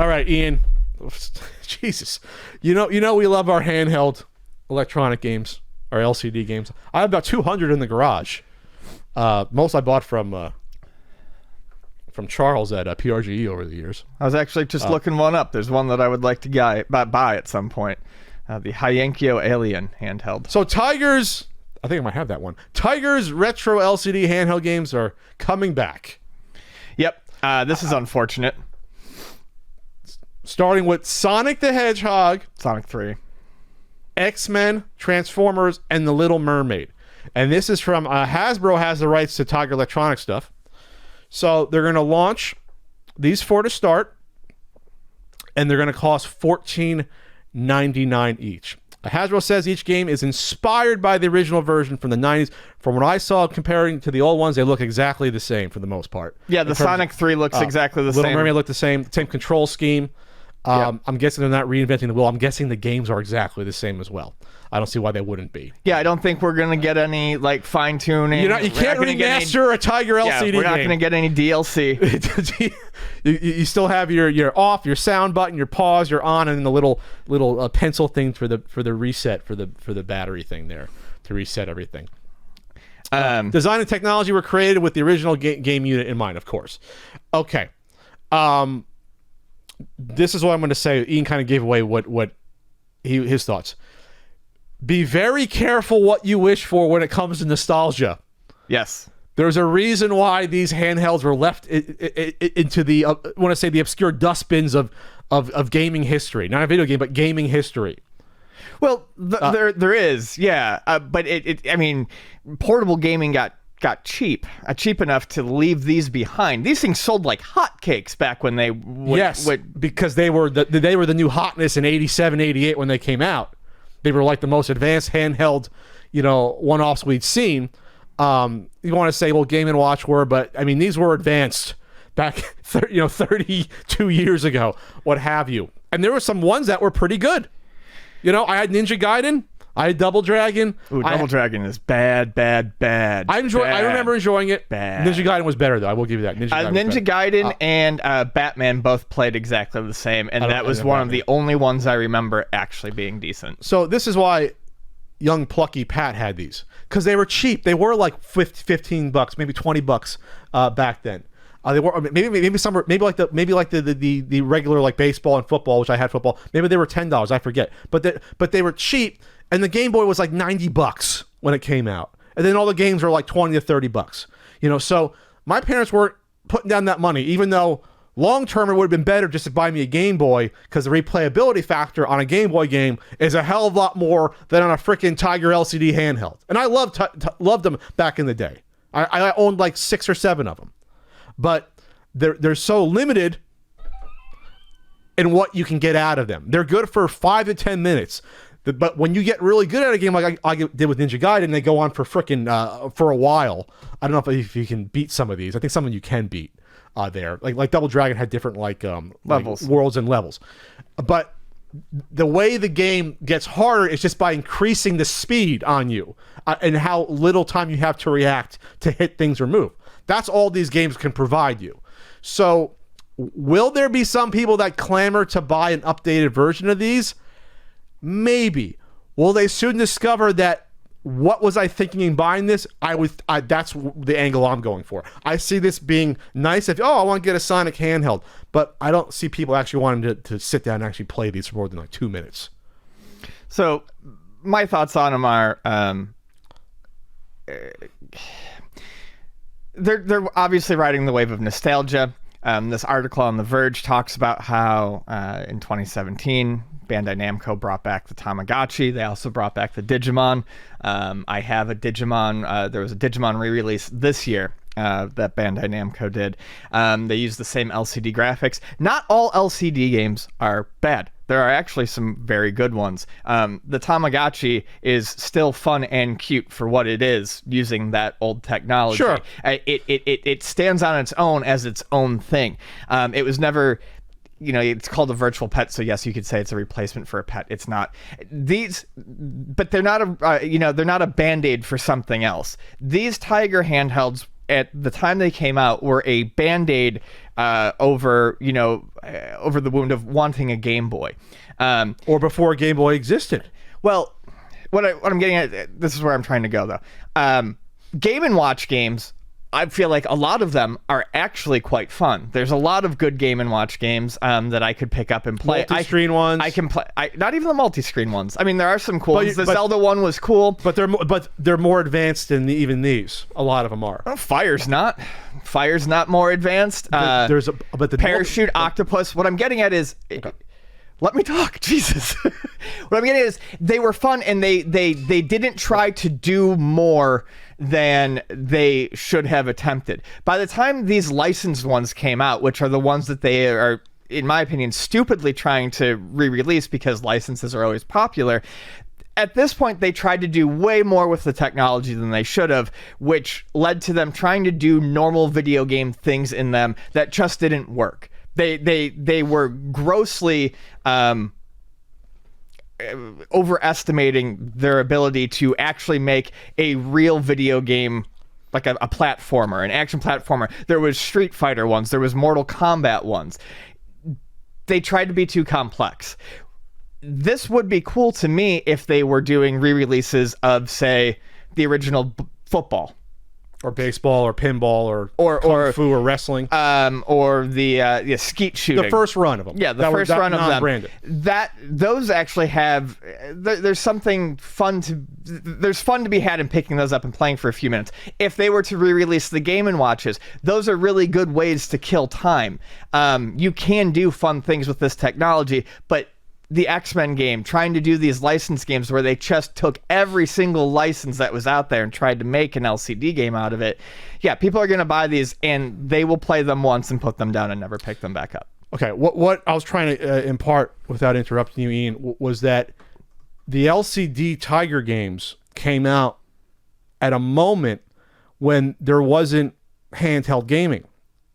All right, Ian. Jesus. You know we love our handheld electronic games, our LCD games. I have about 200 in the garage. Most I bought from Charles at PRGE over the years. I was actually just looking one up. There's one that I would like to buy at some point. The Hyankyo Alien handheld. So Tiger's, I think I might have that one. Tiger's retro LCD handheld games are coming back. Yep. This is unfortunate. Starting with Sonic the Hedgehog, Sonic 3, X-Men, Transformers, and The Little Mermaid. And this is from Hasbro has the rights to Tiger Electronic stuff. So they're going to launch these 4 to start, and they're going to cost $14.99 each. Hasbro says each game is inspired by the original version from the 90s. From what I saw, comparing to the old ones, they look exactly the same for the most part. Yeah, the Sonic 3 looks exactly the same. Little Mermaid look the same control scheme. Yep. I'm guessing they're not reinventing the wheel. I'm guessing the games are exactly the same as well. I don't see why they wouldn't be. Yeah, I don't think we're going to get any like fine tuning. You can't remaster a Tiger LCD game. We're not going to get any DLC. You still have your off, your sound button, your pause, your on, and then the little pencil thing for the reset for the battery thing there to reset everything. Design and technology were created with the original game unit in mind, of course. Okay. This is what I'm going to say. Ian kind of gave away what his thoughts. Be very careful what you wish for when it comes to nostalgia. Yes. There's a reason why these handhelds were left into the I want to say the obscure dustbins of gaming history. Not a video game, but gaming history. Well, there is, yeah. But I mean, portable gaming got cheap enough to leave these behind. These things sold like hotcakes back when they because they were the new hotness in 87, 88 when they came out. They were like the most advanced handheld, one-offs we'd seen. You want to say, well, Game & Watch were, but I mean, these were advanced back, 32 years ago, what have you. And there were some ones that were pretty good. I had Ninja Gaiden. I had Double Dragon. Ooh, Double Dragon is bad. I remember enjoying it. Bad. Ninja Gaiden was better, though. I will give you that. Ninja Gaiden and Batman both played exactly the same, and that was one of the only ones I remember actually being decent. So this is why young plucky Pat had these, because they were cheap. They were like $15, maybe $20 back then. They were maybe some were, maybe like the regular like baseball and football, which I had football. Maybe they were $10. I forget, but they were cheap. And the Game Boy was like $90 when it came out. And then all the games were like $20 to $30. So my parents weren't putting down that money, even though long term it would have been better just to buy me a Game Boy, because the replayability factor on a Game Boy game is a hell of a lot more than on a freaking Tiger LCD handheld. And I loved them back in the day. I owned like 6 or 7 of them. But they're so limited in what you can get out of them. They're good for 5 to 10 minutes. But when you get really good at a game like I did with Ninja Gaiden, they go on for for a while. I don't know if you can beat some of these. I think some of you can beat there. Like Double Dragon had different levels, worlds and levels. But the way the game gets harder is just by increasing the speed on you and how little time you have to react to hit things or move. That's all these games can provide you. So will there be some people that clamor to buy an updated version of these? Maybe. Will they soon discover that what was I thinking in buying this? That's the angle I'm going for. I see this being nice if I want to get a Sonic handheld, but I don't see people actually wanting to sit down and actually play these for more than like 2 minutes. So my thoughts on them are they're obviously riding the wave of nostalgia. This article on The Verge talks about how in 2017 Bandai Namco brought back the Tamagotchi. They also brought back the Digimon. I have a Digimon. There was a Digimon re-release this year that Bandai Namco did. They use the same LCD graphics. Not all LCD games are bad. There are actually some very good ones. The Tamagotchi is still fun and cute for what it is, using that old technology. Sure. It stands on its own as its own thing. It was never... it's called a virtual pet, so yes, you could say it's a replacement for a pet. It's not. But they're not they're not a Band-Aid for something else. These Tiger handhelds, at the time they came out were a Band-Aid over the wound of wanting a Game Boy. Or before Game Boy existed. Well, what I'm getting at, this is where I'm trying to go, though. Game & Watch games, I feel like a lot of them are actually quite fun. There's a lot of good Game & Watch games that I could pick up and play. Multi-screen ones. I can play. Not even the multi-screen ones. I mean, there are some cool ones. The Zelda one was cool. But they're more advanced than even these. A lot of them are. Oh, Fire's not. Fire's not more advanced. But the Parachute, Octopus. What I'm getting at is... Okay. Let me talk, Jesus. What I'm getting at is they were fun, and they didn't try to do more than they should have attempted. By the time these licensed ones came out, which are the ones that they are, in my opinion, stupidly trying to re-release because licenses are always popular, at this point, they tried to do way more with the technology than they should have, which led to them trying to do normal video game things in them that just didn't work. They were grossly overestimating their ability to actually make a real video game, like a platformer, an action platformer. There was Street Fighter ones. There was Mortal Kombat ones. They tried to be too complex. This would be cool to me if they were doing re-releases of, say, the original football. Or baseball, or pinball, or kung fu, or wrestling, or the skeet shooting. The first run of them. Yeah, the first run of non-branded. them. Those actually have. There's something fun to. There's fun to be had in picking those up and playing for a few minutes. If they were to re-release the Game & Watches, those are really good ways to kill time. You can do fun things with this technology, but the X-Men game, trying to do these license games where they just took every single license that was out there and tried to make an LCD game out of it. Yeah, people are going to buy these and they will play them once and put them down and never pick them back up. Okay, what I was trying to impart without interrupting you, Ian, was that the LCD Tiger games came out at a moment when there wasn't handheld gaming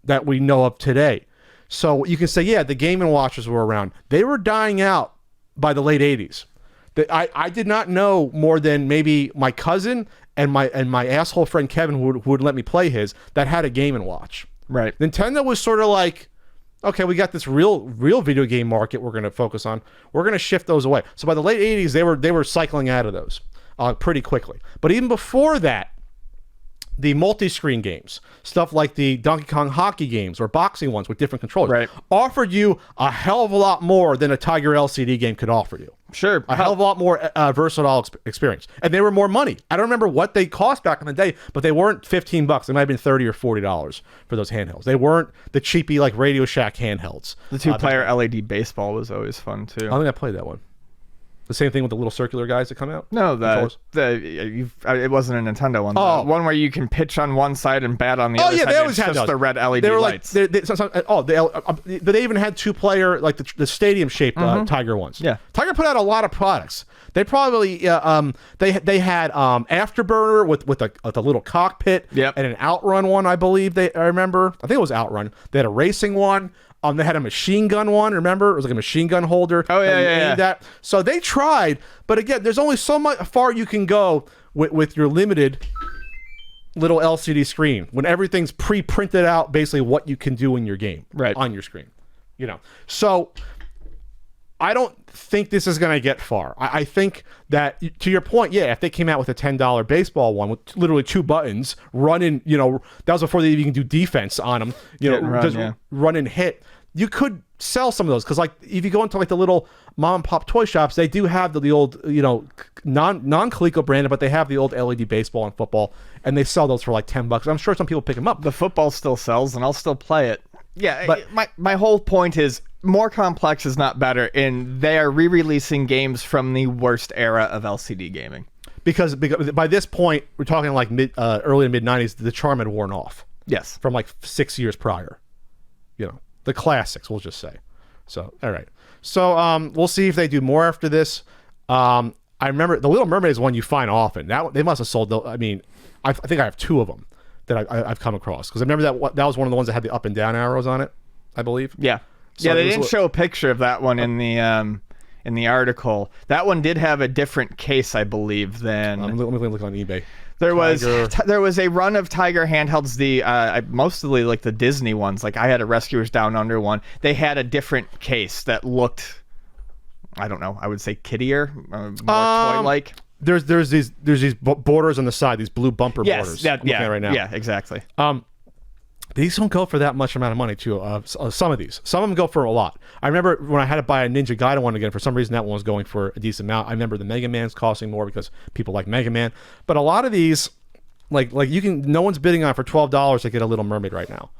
that we know of today. So you can say, yeah, the Game & Watches were around. They were dying out by the late 80s. I did not know more than maybe my cousin and my asshole friend Kevin who would let me play his that had a Game & Watch. Right. Nintendo was sort of like, okay, we got this real video game market we're going to focus on. We're going to shift those away. So by the late 80s, they were cycling out of those pretty quickly. But even before that, the multi-screen games, stuff like the Donkey Kong hockey games or boxing ones with different controllers, right, offered you a hell of a lot more than a Tiger LCD game could offer you. Sure. A hell of a lot more versatile experience. And they were more money. I don't remember what they cost back in the day, but they weren't $15. They might have been $30 or $40 for those handhelds. They weren't the cheapy like Radio Shack handhelds. The two-player LED baseball was always fun, too. I don't think I played that one. The same thing with the little circular guys that come out? No, it wasn't a Nintendo one. Oh. The one where you can pitch on one side and bat on the other side. They always had just those. The red LED they were lights. Like, they even had two-player, like the stadium-shaped Tiger ones. Yeah. Tiger put out a lot of products. They probably, they had Afterburner with a little cockpit, yep, and an Outrun one, I believe. I remember. I think it was Outrun. They had a racing one. They had a machine gun one, remember? It was like a machine gun holder. Oh, yeah. So they tried, but again, there's only so much far you can go with your limited little LCD screen when everything's pre-printed out, basically what you can do in your game, right, on your screen. So I don't think this is going to get far. I think that, to your point, yeah, if they came out with a $10 baseball one with literally two buttons, running, that was before they even do defense on them, run and hit. You could sell some of those because, like, if you go into like the little mom and pop toy shops, they do have the old, non-Coleco branded, but they have the old LED baseball and football, and they sell those for like $10. I'm sure some people pick them up. The football still sells, and I'll still play it. Yeah, but my whole point is more complex is not better, and they are re-releasing games from the worst era of LCD gaming. Because by this point, we're talking like early to mid 90s, the charm had worn off. Yes, from like 6 years prior. The classics, we'll just say. So, all right. So, we'll see if they do more after this. I remember the Little Mermaid is one you find often. They must have sold. I think I have two of them that I've come across because I remember that was one of the ones that had the up and down arrows on it, I believe. Yeah. So they didn't show a picture of that one in the article. That one did have a different case, I believe, than... Let me look on eBay. There was Tiger. there was a run of Tiger handhelds, mostly like the Disney ones. Like I had a Rescuers Down Under one. They had a different case that looked, I don't know, I would say kiddier, more toy-like. There's these borders on the side, these blue bumper borders. Yes, I'm looking at right now. Yeah, exactly. These don't go for that much amount of money, too. Some of these. Some of them go for a lot. I remember when I had to buy a Ninja Gaiden one again, for some reason that one was going for a decent amount. I remember the Mega Man's costing more because people like Mega Man. But a lot of these, like no one's bidding on for $12 to get a Little Mermaid right now.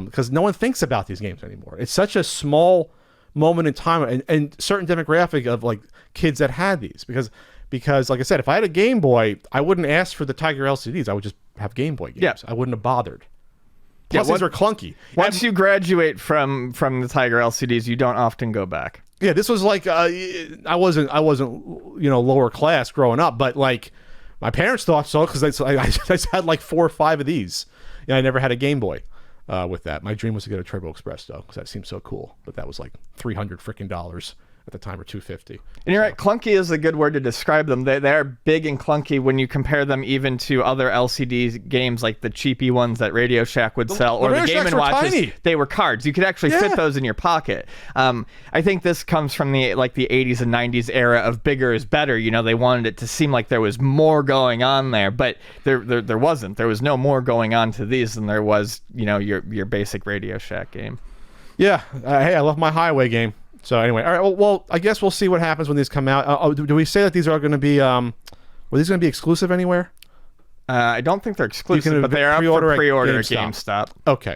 Because no one thinks about these games anymore. It's such a small moment in time and certain demographic of like kids that had these. Because like I said, if I had a Game Boy, I wouldn't ask for the Tiger LCDs. I would just have Game Boy games. Yeah. I wouldn't have bothered. Plus, these are clunky. Once you graduate from the Tiger LCDs, you don't often go back. Yeah, this was like I wasn't lower class growing up, but like my parents thought so because I just had like 4 or 5 of these. I never had a Game Boy with that. My dream was to get a Turbo Express though, because that seemed so cool. But that was like $300 freaking at the time, or $250. And you're right, clunky is a good word to describe them. They're big and clunky when you compare them even to other LCD games like the cheapy ones that Radio Shack would sell, or the Game & Watches. Tiny. They were cards. You could actually fit those in your pocket. I think this comes from the 80s and 90s era of bigger is better. They wanted it to seem like there was more going on there, but there wasn't. There was no more going on to these than there was, your basic Radio Shack game. Yeah. Hey, I love my Highway game. So anyway, all right. Well, I guess we'll see what happens when these come out. Do we say that these are going to be? Were these going to be exclusive anywhere? I don't think they're exclusive, but they are up for pre-order at GameStop. Okay.